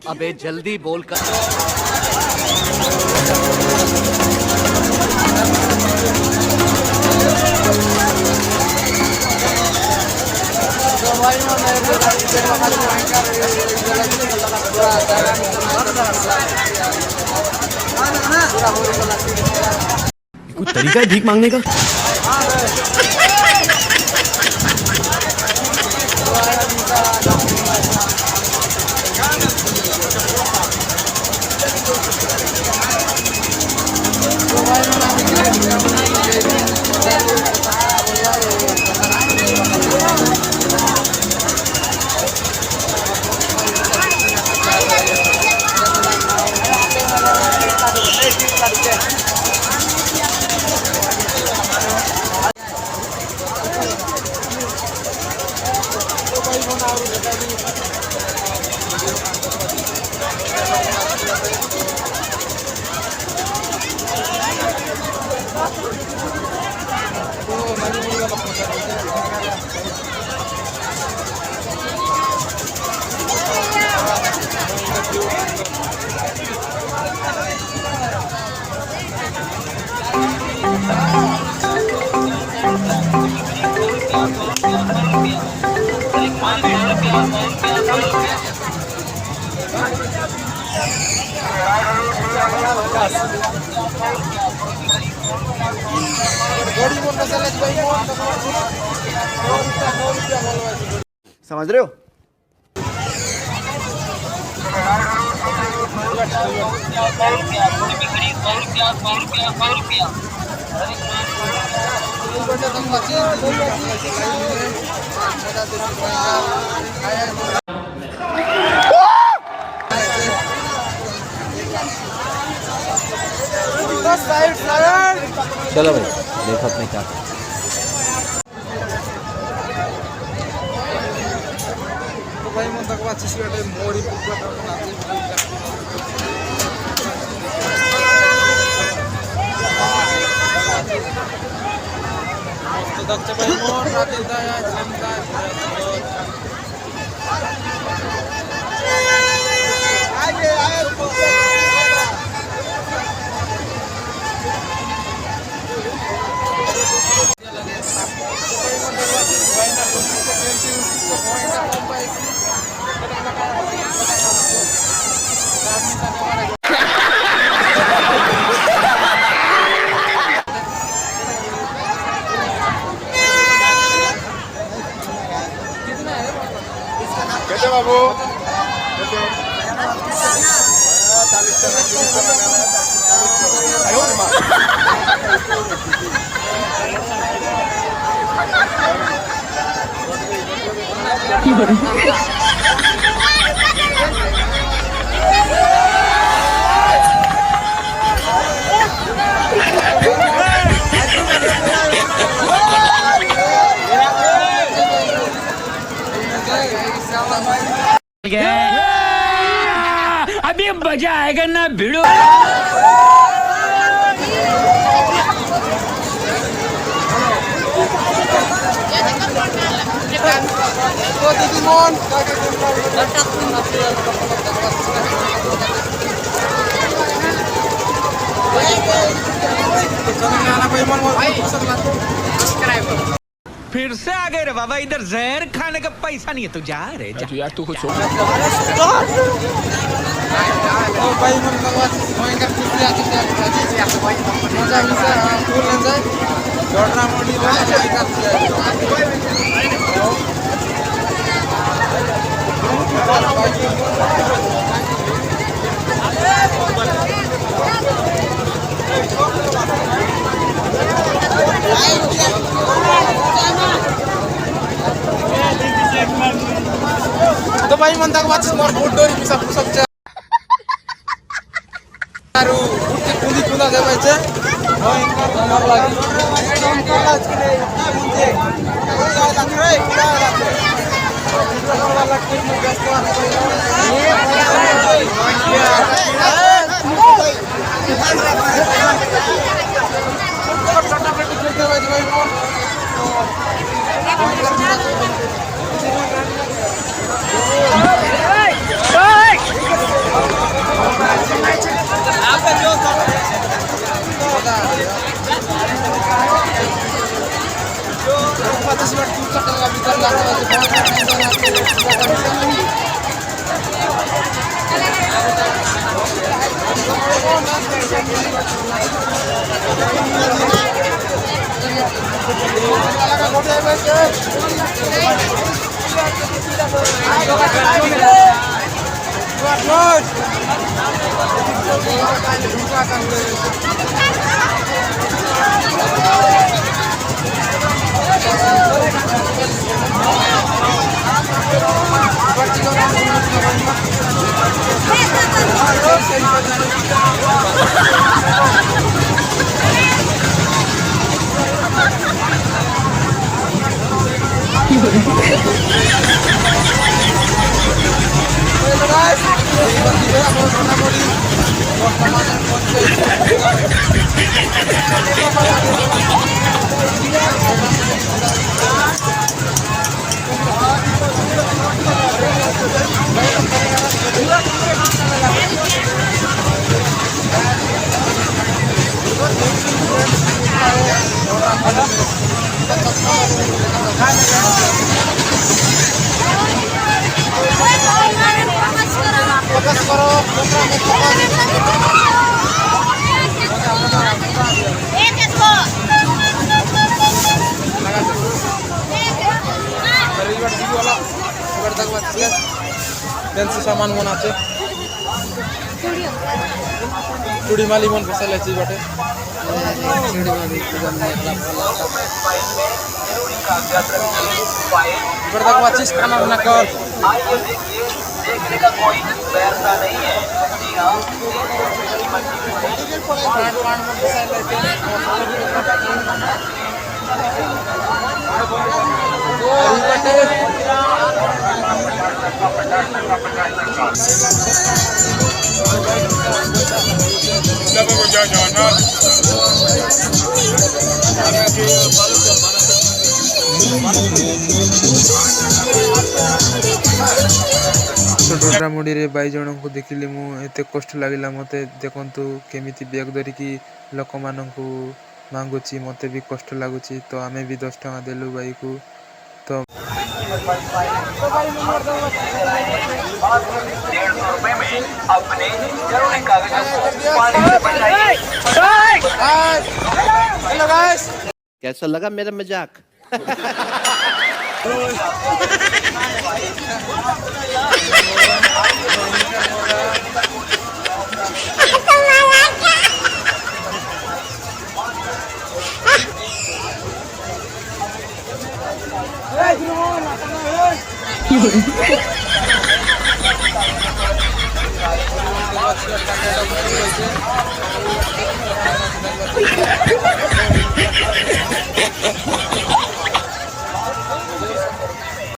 अबे जल्दी बोल कर। कुछ तरीका है भीख मांगने का? समझ रहे हो? चलो भाई देखो अपने क्या भाई मन तक वाची सिवाटे मोरी पुरा तो दक्ष भाई मोर राते दया क्षमता आगे आए कैसे बाबू अभी मजा आएगा ना भिड़ो। फिर से आ गए रे बाबा, इधर जहर खाने का पैसा नहीं है तो जा रे जा। यार तू कुछ तो भाई मन तक वाच मोर बोर्ड डोरी पिसा पुसक আর উঠতে কুলি কুলা দেবাইছে ভয়ঙ্কর আমার লাগি ফ্যান্সি সামান মন আছে চুড়ি মালি মন বসাইল আছে বটে এবার দেখো আছিস খানা বানা কর देखने का कोई पैसा नहीं है जी हाँ ଡୋଡା ମୁଡ଼ିରେ ବାଇଜଣଙ୍କୁ ଦେଖିଲି ମୁଁ ଏତେ କଷ୍ଟ ଲାଗିଲା ମୋତେ ଦେଖନ୍ତୁ କେମିତି ବ୍ୟାଗ୍ ଧରିକି ଲୋକମାନଙ୍କୁ ମାଗୁଛି ମୋତେ ବି କଷ୍ଟ ଲାଗୁଛି ତ ଆମେ ବି 10 ଟଙ୍କା ଦେଲୁ ଭାଇକୁ ତ 150 रुपए में अपने जरूरी कागजों को पानी से बचाइए हेलो गाइस कैसा लगा मेरा मजाक